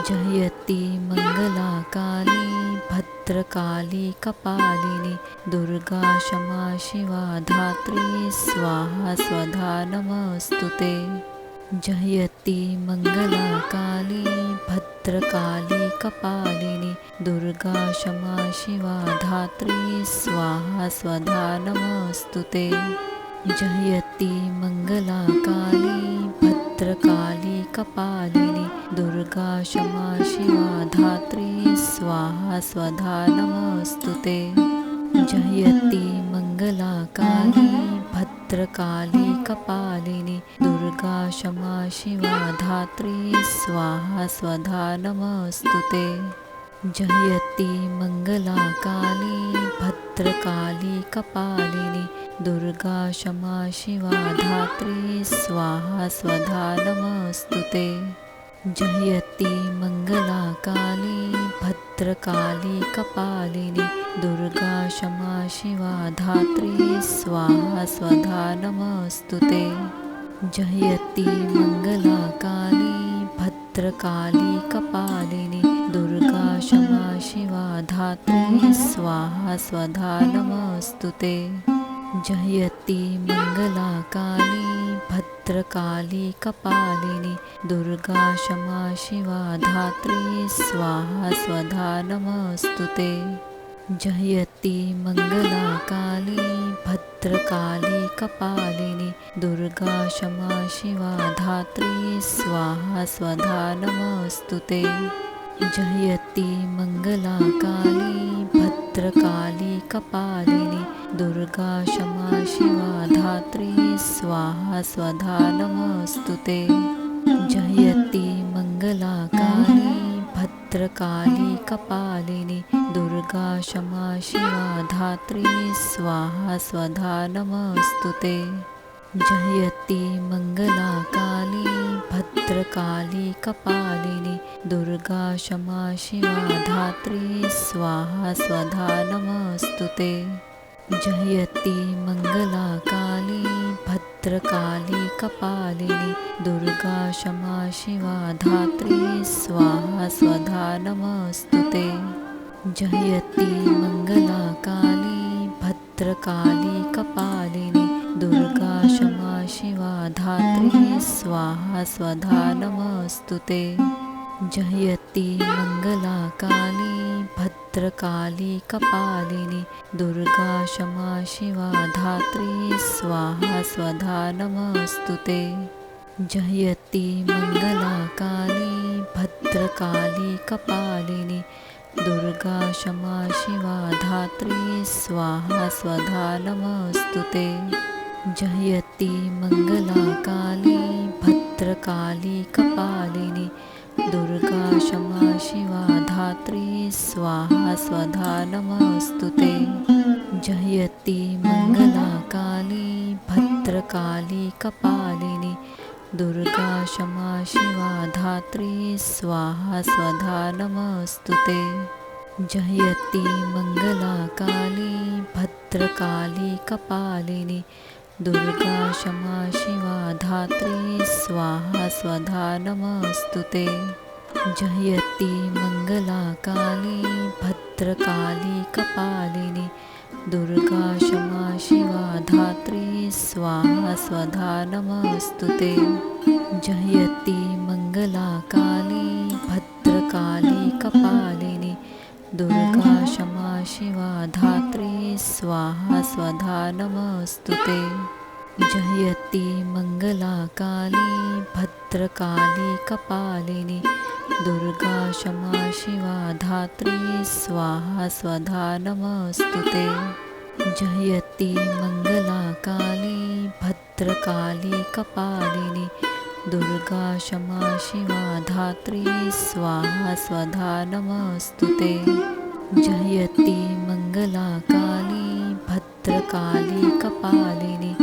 जयति मंगला काली भद्रकाली कपालिनी दुर्गा क्षमा शिवा धात्री स्वाहा स्वधा नमस्तुते। जयति मंगला काली भद्रकाली कपालिनी दुर्गा क्षमा शिवा धात्री स्वाहा स्वधा नमस्तुते। जयति मंगला काली भद्रकाली कपालिनी दुर्गा क्षमा शिवा धात्री स्वाहा स्वधा नमस्तुते। जयति मंगला काली भद्रकाली कपालिनी दुर्गा क्षमा शिवा धात्री स्वाहा स्वधा नमस्तुते। जयति मंगला काली भद्रकाली कपालिनी दुर्गा क्षमा शिवा धात्री स्वाहा स्वधा नमस्तुते। जयति मंगला काली भद्रकाली कपालिनी दुर्गा क्षमा शिवा धात्री स्वाहा स्वधा नमस्तुते। जयति मंगला काली भद्रकाली कपालिनी दुर्गा क्षमा शिवा धात्री स्वाहा स्वधा नमस्तुते। जयति मंगला काली भद्रकाली कपालिनी दुर्गा क्षमा शिवा धात्री स्वाहा स्वधा नमस्तुते। जयति मंगला काली भद्रकाली कपालिनी दुर्गा क्षमा शिवा धात्री स्वाहा स्वधा नमस्तुते। जयति मंगला काली भद्रकाली कपालिनी दुर्गा क्षमा शिवा धात्री स्वाहा स्वधा नमस्तुते। जयति मंगला काली भद्रकाली कपालिनी दुर्गा क्षमा शिवा धात्री स्वाहा स्वधा नमस्तुते। जयति मंगला काली भद्रकाली कपालिनी दुर्गा क्षमा शिवा धात्री स्वाहा स्वधा नमस्तुते। जयति मंगला काली भद्रकाली कपालिनी दुर्गा क्षमा शिवा धात्री स्वाहा स्वधा नमस्तुते। जयति मंगला काली भद्रकाली कपालिनी दुर्गा क्षमा शिवा धात्री स्वाहा स्वधा नमस्तुते। जयति मंगला काली भद्रकाली कपालिनी दुर्गा क्षमा शिवा धात्री स्वाहा स्वधा नमस्तुते। जयति मंगला काली भद्रकाली कपालिनी दुर्गा क्षमा शिवा धात्री स्वाहा स्वधा नमस्तुते। जयति मंगला काली भद्रकाली कपालिनी दुर्गा क्षमा शिवा धात्री स्वाहा स्वधा नमस्तुते। जयति मंगला काली भद्रकाली कपालिनी दुर्गा क्षमा शिवा धात्री स्वाहा स्वधा नमस्तुते। जयति मंगला काली भद्रकाली कपालिनी दुर्गा क्षमा शिवा धात्री स्वाहा स्वधा नमस्तुते। जयति मंगला काली भद्रकाली कपालिनी दुर्गा क्षमा शिवा धात्री स्वाहा स्वधा नमस्तुते। जयति मंगला काली भद्रकाली कपालिनी दुर्गा क्षमा शिवा धात्री स्वाहा स्वधा नमस्तुते। जयति मंगला काली भद्रकाली कपालिनी दुर्गा क्षमा शिवा धात्री स्वाहा स्वधा नमस्तुते। जयति मंगला काली भद्रकाली कपालिनी दुर्गा क्षमा शिवा धात्री स्वाहा स्वधा नमस्तुते। जयति मंगला काली भद्रकाली कपालिनी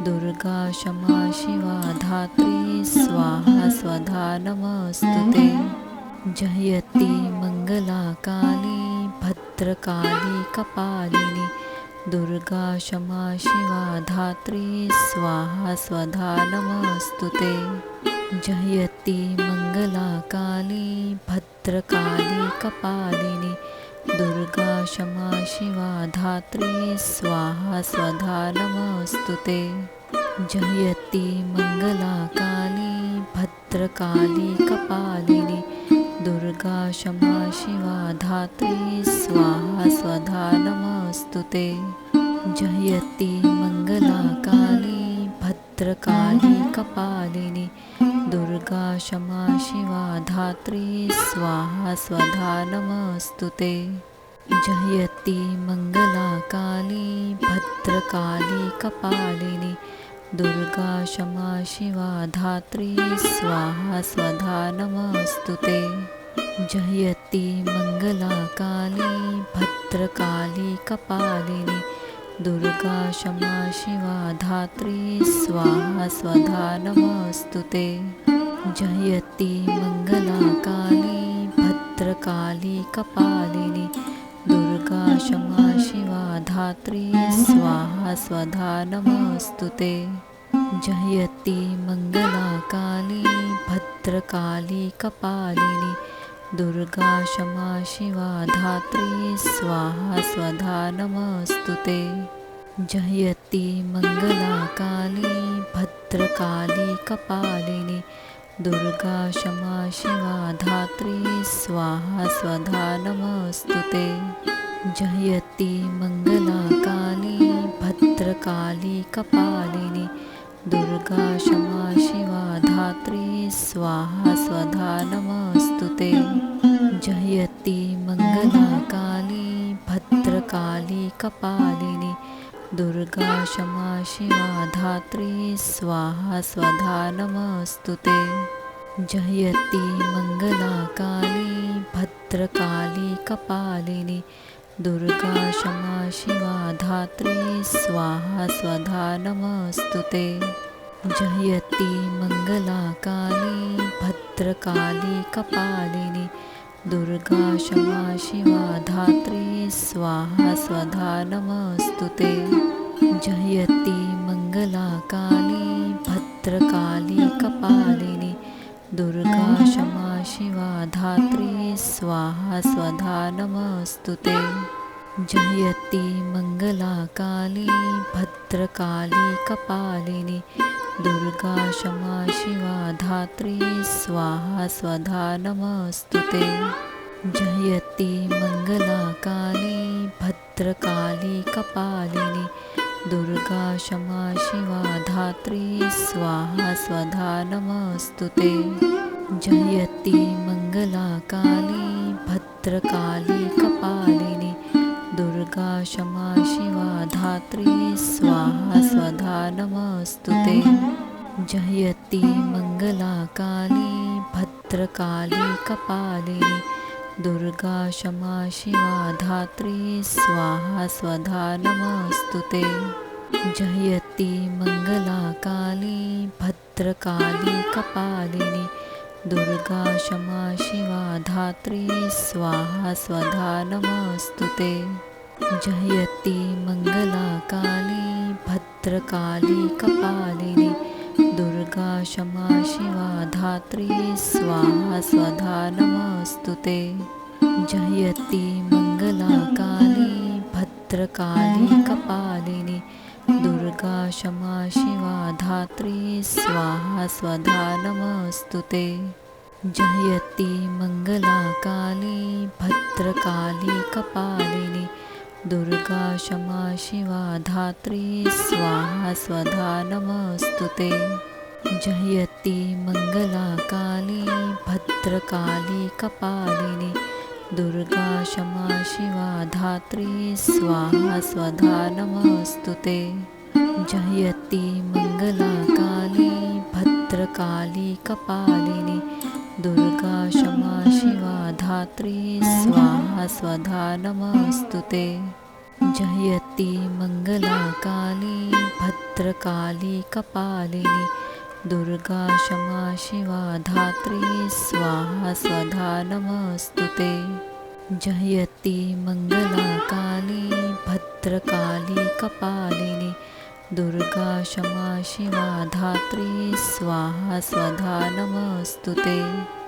दुर्गा क्षमा शिवा धात्री स्वाहा स्वधा नमस्तुते। जयति मंगला काली भद्रकाली कपालिनी दुर्गा क्षमा शिवा धात्री स्वाहा स्वधा नमस्तुते। जयति मंगला काली भद्रकाली कपालिनी दुर्गा क्षमा शिवा धात्री स्वाहा स्वधा नमोस्तुते। जयति मंगला काली भद्रकाली कपालिनी दुर्गा क्षमा शिवा धात्री स्वाहा स्वधा नमोस्तुते। जयति मंगला काली भद्रकाली कपालिनी दुर्गा क्षमा शिवा धात्री स्वाहा स्वधा नमोस्तुते। जयति मंगला काली भद्रकाली कपालिनी दुर्गा क्षमा शिवा धात्री स्वाहा स्वधा नमोस्तुते। जयति मंगला काली भद्रकाली कपालिनी दुर्गा क्षमा शिवा धात्री स्वाहा स्वधा नमोस्तुते। जयति मंगला काली भद्रकाली कपालिनी दुर्गा क्षमा शिवा धात्री स्वाहा स्वधा नमोस्तुते। जयति मंगला काली भद्रकाली कपालिनी दुर्गा क्षमा शिवा धात्री स्वाहा स्वधा नमोस्तुते। जयति मंगला काली भद्रकाली कपालिनी दुर्गा क्षमा शिवा धात्री स्वाहा स्वधा नमोस्तुते। जयति मंगला काली भद्रकाली कपालिनी दुर्गा क्षमा शिवा धात्री स्वाहा स्वधा नमोस्तुते। जयति मंगला काली भद्रकाली कपालिनी दुर्गा क्षमा शिवा धात्री स्वाहा स्वधा नमोस्तुते। जयति मंगला काली भद्रकाली कपालिनी दुर्गा क्षमा शिवा धात्री स्वाहा स्वधा नमोस्तुते। जयति मंगला काली भद्रकाली कपालिनी दुर्गा क्षमा शिवा धात्री स्वाहा स्वधा नमोस्तुते। जयति मंगला काली भद्रकाली कपालिनी दुर्गा क्षमा शिवा धात्री स्वाहा स्वधा नमोस्तुते। जयति मंगला काली भद्रकाली कपालिनी दुर्गा क्षमा शिवा धात्री स्वाहा स्वधा नमोस्तुते। जयति मंगला काली भद्रकाली कपालिनी दुर्गा क्षमा शिवा धात्री स्वाहा स्वधा नमोस्तुते। जयति मंगला काली भद्रकाली कपालिनी दुर्गा क्षमा शिवा धात्री स्वाहा स्वधा नमोस्तुते। जयति मंगला काली भद्रकाली कपालिनी दुर्गा क्षमा शिवा धात्री स्वाहा स्वधा नमोस्तुते। जयति मंगला काली भद्रकाली कपालिनी दुर्गा क्षमा शिवा धात्री स्वाहा स्वधा नमोस्तुते। जयति मंगला काली भद्रकाली कपालिनी दुर्गा क्षमा शिवा धात्री स्वाहा स्वधा नमोस्तुते। जयति मंगला काली भद्रकाली कपालिनी दुर्गा क्षमा शिवा धात्री स्वाहा स्वधा नमोस्तुते। जयति मंगला काली भद्रकाली कपालिनी दुर्गा क्षमा शिवा धात्री स्वाहा स्वधा नमोस्तुते। जयति मंगला काली भद्रकाली कपालिनी दुर्गा क्षमा शिवा धात्री स्वाहा स्वधा नमोस्तुते। जयति मंगला काली भद्रकाली कपालिनी दुर्गा क्षमा शिवा धात्री स्वाहा स्वधा नमोस्तुते। जयति मंगला काली भद्रकाली कपालिनी दुर्गा क्षमा शिवा धात्री स्वाहा स्वधा नमोस्तुते। जयति मंगला काली भद्रकाली कपालिनी दुर्गा क्षमा शिवा धात्री स्वाहा स्वधा नमस्तुते।